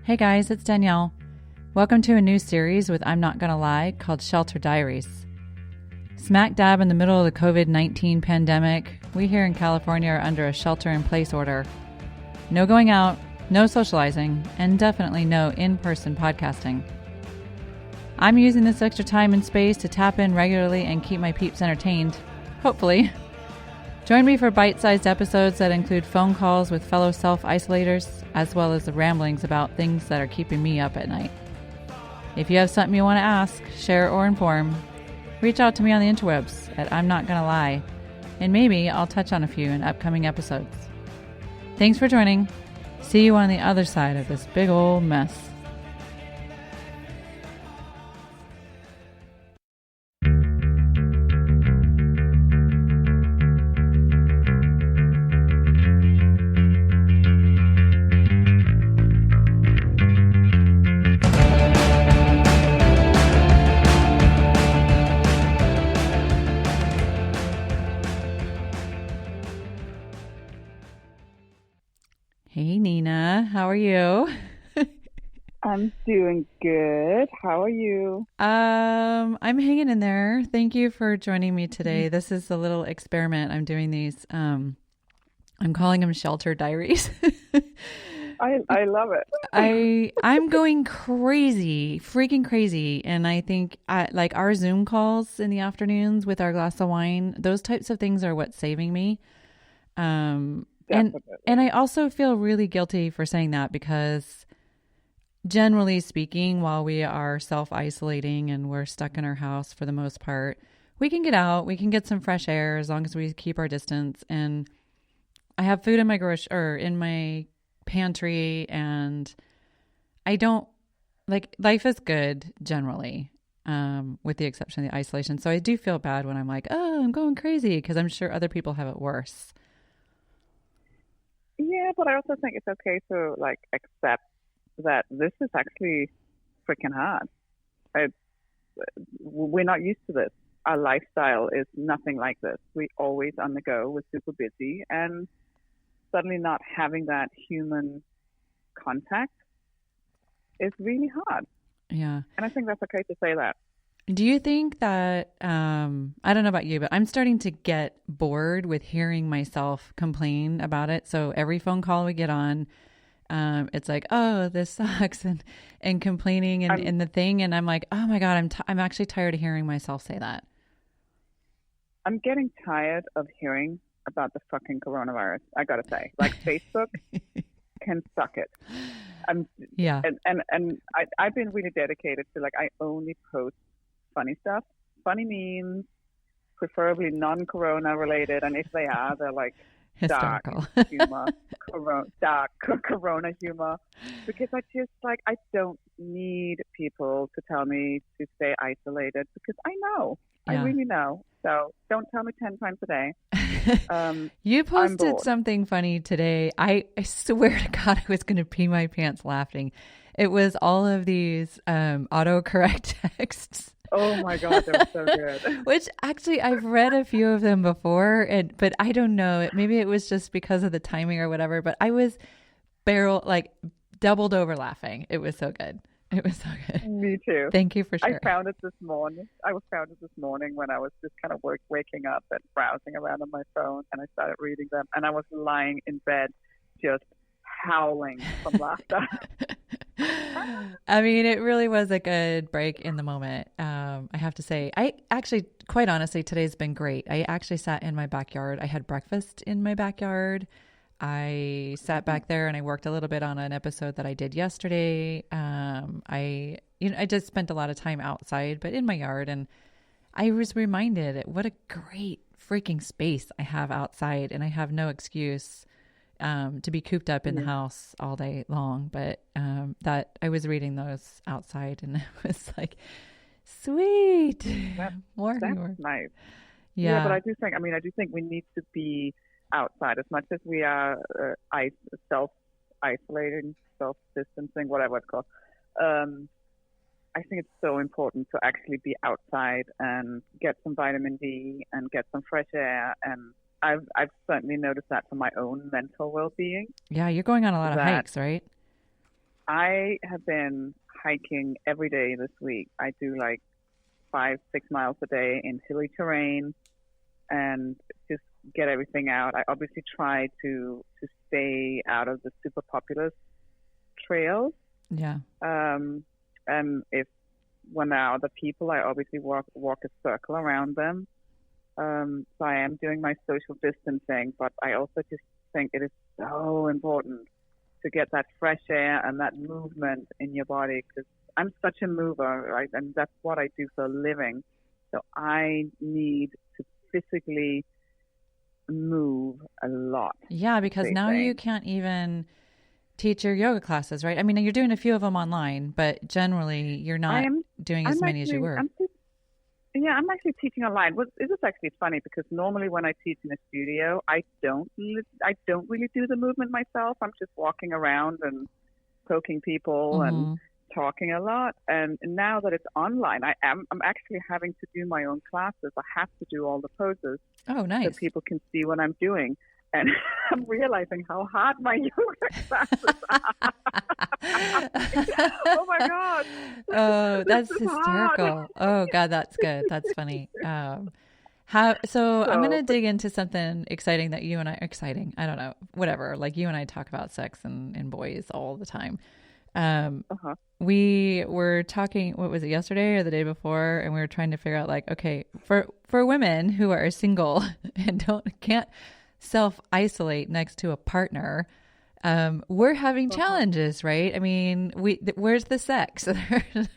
Hey guys, it's Danielle. Welcome to a new series with I'm Not Gonna Lie called Shelter Diaries. Smack dab in the middle of the COVID-19 pandemic, we here in California are under a shelter-in-place order. No going out, no socializing, and definitely no in-person podcasting. I'm using this extra time and space to tap in regularly and keep my peeps entertained, hopefully. Join me for bite-sized episodes that include phone calls with fellow self-isolators, as well as the ramblings about things that are keeping me up at night. If you have something you want to ask, share, or inform, reach out to me on the interwebs at I'm Not Gonna Lie, and maybe I'll touch on a few in upcoming episodes. Thanks for joining. See you on the other side of this big old mess. Hey Nina, how are you? I'm doing good. How are you? I'm hanging in there. Thank you for joining me today. This is a little experiment. I'm doing these. I'm calling them Shelter Diaries. I love it. I'm going crazy, freaking crazy, and I think like our Zoom calls in the afternoons with our glass of wine. Those types of things are what's saving me. Definitely. And I also feel really guilty for saying that because generally speaking, while we are self-isolating and we're stuck in our house for the most part, we can get out, we can get some fresh air as long as we keep our distance. And I have food in my in my pantry, and I don't life is good generally, with the exception of the isolation. So I do feel bad when I'm like, oh, I'm going crazy, because I'm sure other people have it worse. Yeah, but I also think it's okay to accept that this is actually freaking hard. We're not used to this. Our lifestyle is nothing like this. We always on the go. We're super busy, and suddenly not having that human contact is really hard. Yeah. And I think that's okay to say that. Do you think that, I don't know about you, but I'm starting to get bored with hearing myself complain about it. So every phone call we get on, it's like, oh, this sucks, and complaining and the thing. And I'm like, oh my God, I'm actually tired of hearing myself say that. I'm getting tired of hearing about the fucking coronavirus. I gotta say, Facebook can suck it. Yeah. And I've been really dedicated to I only post funny stuff, funny memes, preferably non-corona related, and if they are, they're historical dark humor, dark corona humor, because I just I don't need people to tell me to stay isolated, because I know. Yeah. I really know. So don't tell me 10 times a day. You posted something funny today. I swear to God, I was going to pee my pants laughing. It was all of these autocorrect texts. Oh my God, they're so good. Which actually I've read a few of them before, but I don't know. Maybe it was just because of the timing or whatever, but I was doubled over laughing. It was so good. It was so good. Me too. Thank you for sharing. I found it this morning. When I was just kind of waking up and browsing around on my phone, and I started reading them, and I was lying in bed just howling from laughter. I mean, it really was a good break in the moment. I have to say, I actually, quite honestly, today's been great. I actually sat in my backyard. I had breakfast in my backyard. I sat back there and I worked a little bit on an episode that I did yesterday. I just spent a lot of time outside, but in my yard, and I was reminded what a great freaking space I have outside, and I have no excuse to be cooped up in the house all day long. But that I was reading those outside, and it was like, sweet. That's more. nice. Yeah, but I do think we need to be outside as much as we are self-isolating, self-distancing, whatever it's called. I think it's so important to actually be outside and get some vitamin D and get some fresh air. And I've certainly noticed that for my own mental well-being. Yeah, you're going on a lot of hikes, right? I have been hiking every day this week. I do like 5-6 miles a day in hilly terrain and just get everything out. I obviously try to stay out of the super populous trails. Yeah. And when there are other people, I obviously walk a circle around them. So I am doing my social distancing, but I also just think it is so important to get that fresh air and that movement in your body, because I'm such a mover, right? And that's what I do for a living. So I need to physically move a lot. Yeah, because now you can't even teach your yoga classes, right? I mean, you're doing a few of them online, but generally you're not doing as many as you were. I'm actually teaching online. This is actually funny because normally when I teach in a studio, I don't really do the movement myself. I'm just walking around and poking people and talking a lot. And now that it's online, I'm actually having to do my own classes. I have to do all the poses. Oh, nice. So people can see what I'm doing. And I'm realizing how hard my yoga classes are. Oh my God. Oh, that's hysterical. Hard. Oh God, that's good. That's funny. So I'm going to dig into something exciting that you and I, I don't know, whatever. Like you and I talk about sex and boys all the time. We were talking, what was it, yesterday or the day before? And we were trying to figure out like, okay, for women who are single and can't self-isolate next to a partner, we're having challenges, right? I mean, where's the sex?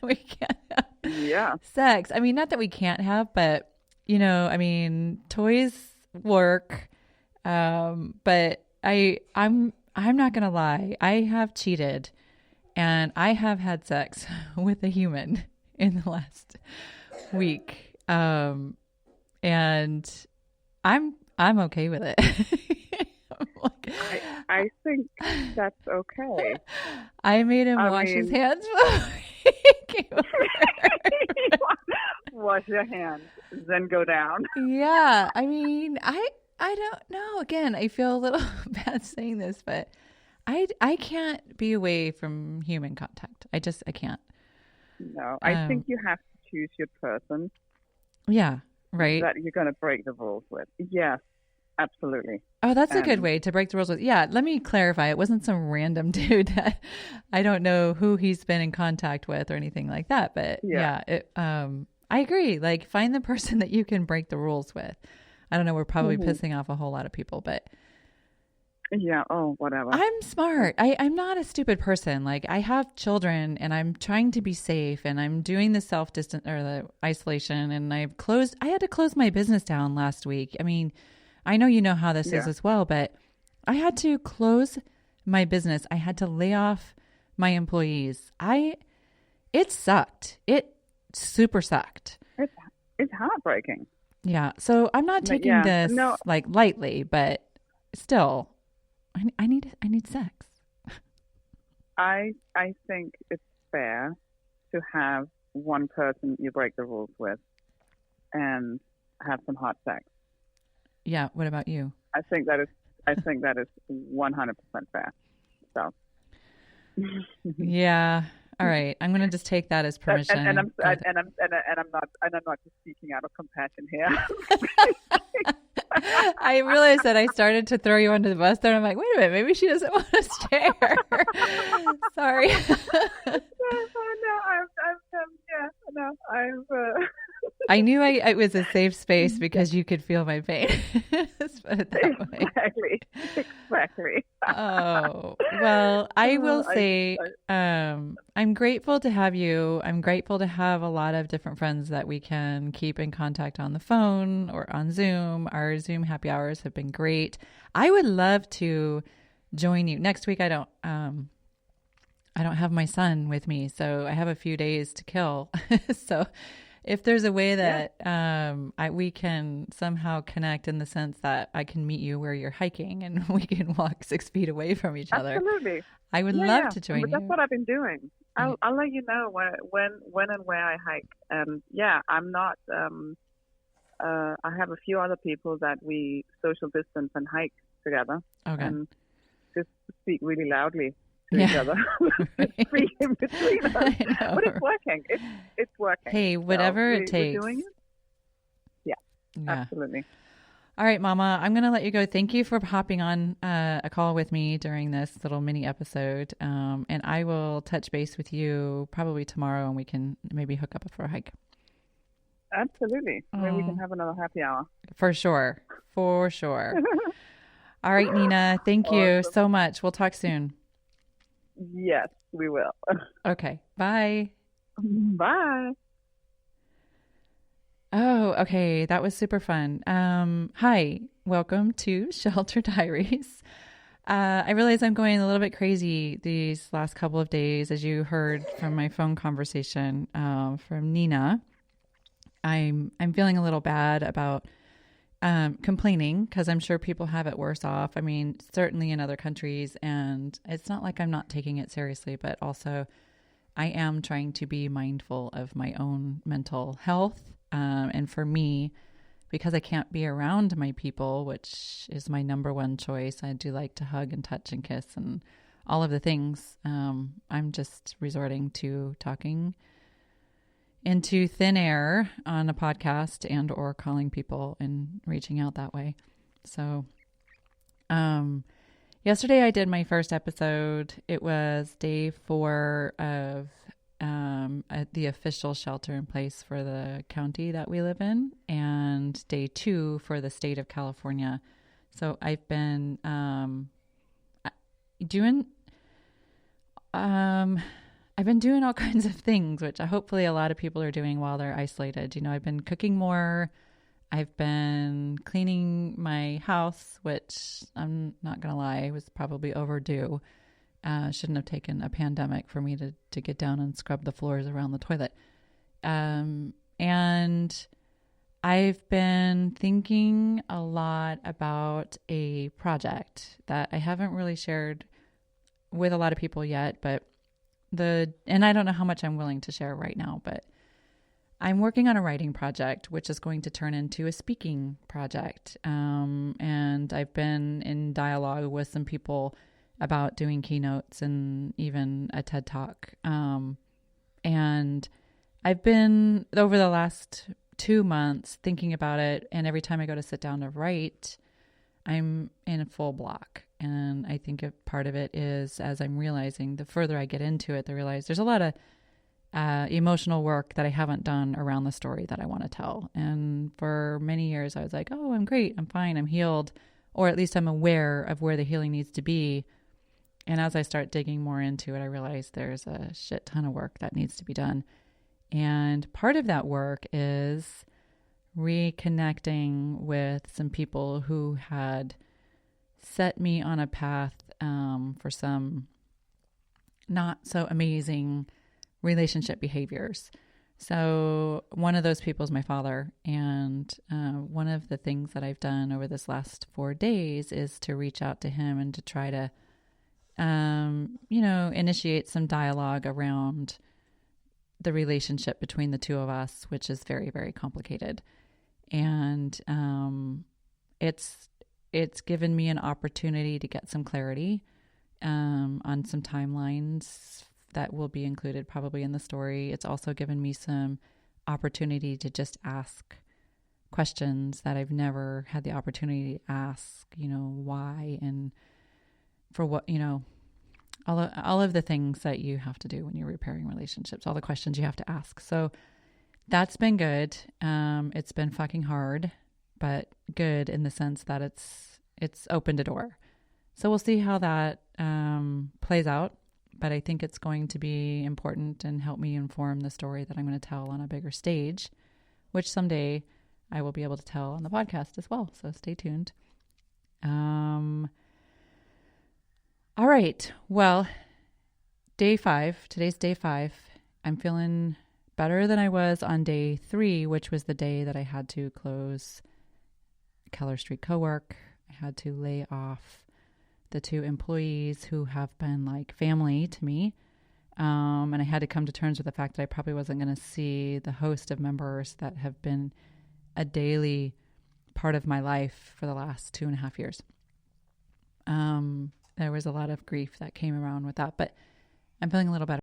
We can't have sex. I mean, not that we can't have, but I mean, toys work. But I'm not gonna lie, I have cheated and I have had sex with a human in the last week. And I'm okay with it. I think that's okay. I made him wash his hands before he came over. Wash your hands, then go down. Yeah. I mean, I don't know. Again, I feel a little bad saying this, but I can't be away from human contact. I can't. No, I think you have to choose your person. Yeah. Right. That you're going to break the rules with. Yes, absolutely. Oh, that's a good way to break the rules with. Yeah. Let me clarify. It wasn't some random dude that I don't know who he's been in contact with or anything like that. But I agree. Like find the person that you can break the rules with. I don't know. We're probably pissing off a whole lot of people, but yeah. Oh, whatever. I'm smart. I'm not a stupid person. Like I have children and I'm trying to be safe and I'm doing the self-distance or the isolation and I had to close my business down last week. I mean, I know you know how this is as well, but I had to close my business. I had to lay off my employees. It sucked. It super sucked. It's heartbreaking. Yeah. So I'm not taking this like lightly, but still I need sex. I think it's fair to have one person you break the rules with and have some hot sex. Yeah. What about you? I think that is 100% fair. So. Yeah. All right. I'm going to just take that as permission. And I'm not just speaking out of compassion here. I realized that I started to throw you under the bus there. And I'm like, wait a minute, maybe she doesn't want to share. Sorry. I knew it was a safe space because you could feel my pain. Let's put it that way. Exactly. Oh, well, I will say I'm grateful to have you. I'm grateful to have a lot of different friends that we can keep in contact on the phone or on Zoom. Our Zoom happy hours have been great. I would love to join you. Next week, I don't have my son with me, so I have a few days to kill. So if there's a way that we can somehow connect in the sense that I can meet you where you're hiking and we can walk 6 feet away from each other. Absolutely. I would love to join you. That's what I've been doing. I'll let you know when and where I hike. I'm not, I have a few other people that we social distance and hike together. Okay. And just speak really loudly. to each other. It's free in between us. But it's working. It's working. Hey, whatever it takes. We're doing it. Yeah, absolutely. All right, Mama, I'm going to let you go. Thank you for hopping on a call with me during this little mini episode. And I will touch base with you probably tomorrow, and we can maybe hook up for a hike. Absolutely. Maybe we can have another happy hour. For sure. For sure. All right, Nina, thank you so much. We'll talk soon. Yes, we will. Okay. Bye. Bye. Oh, okay. That was super fun. Hi, welcome to Shelter Diaries. I realize I'm going a little bit crazy these last couple of days, as you heard from my phone conversation from Nina. I'm feeling a little bad about complaining because I'm sure people have it worse off. I mean, certainly in other countries, and it's not like I'm not taking it seriously, but also I am trying to be mindful of my own mental health. And for me, because I can't be around my people, which is my number one choice, I do like to hug and touch and kiss and all of the things. I'm just resorting to talking into thin air on a podcast and or calling people and reaching out that way. So, yesterday I did my first episode. It was day 4 of at the official shelter in place for the county that we live in, and day 2 for the state of California. So I've been doing all kinds of things, which hopefully a lot of people are doing while they're isolated. You know, I've been cooking more. I've been cleaning my house, which I'm not going to lie, was probably overdue. Shouldn't have taken a pandemic for me to get down and scrub the floors around the toilet. And I've been thinking a lot about a project that I haven't really shared with a lot of people yet, but and I don't know how much I'm willing to share right now, but I'm working on a writing project, which is going to turn into a speaking project. And I've been in dialogue with some people about doing keynotes and even a TED Talk. And I've been, over the last 2 months, thinking about it. And every time I go to sit down to write, I'm in a full block. And I think a part of it is, as I'm realizing, the further I get into it, I realize there's a lot of emotional work that I haven't done around the story that I want to tell. And for many years, I was like, oh, I'm great. I'm fine. I'm healed. Or at least I'm aware of where the healing needs to be. And as I start digging more into it, I realize there's a shit ton of work that needs to be done. And part of that work is reconnecting with some people who had set me on a path for some not so amazing relationship behaviors. So one of those people is my father. And one of the things that I've done over this last 4 days is to reach out to him and to try to initiate some dialogue around the relationship between the two of us, which is very, very complicated. And it's given me an opportunity to get some clarity on some timelines that will be included probably in the story. It's also given me some opportunity to just ask questions that I've never had the opportunity to ask, why and for what, all of the things that you have to do when you're repairing relationships, all the questions you have to ask. So that's been good. It's been fucking hard, but good in the sense that it's opened a door. So we'll see how that plays out. But I think it's going to be important and help me inform the story that I'm going to tell on a bigger stage, which someday I will be able to tell on the podcast as well. So stay tuned. All right. Well, day 5. Today's day 5. I'm feeling better than I was on day 3, which was the day that I had to close Keller Street Cowork. I had to lay off the 2 employees who have been like family to me. And I had to come to terms with the fact that I probably wasn't going to see the host of members that have been a daily part of my life for the last 2.5 years. there was a lot of grief that came around with that, but I'm feeling a little better.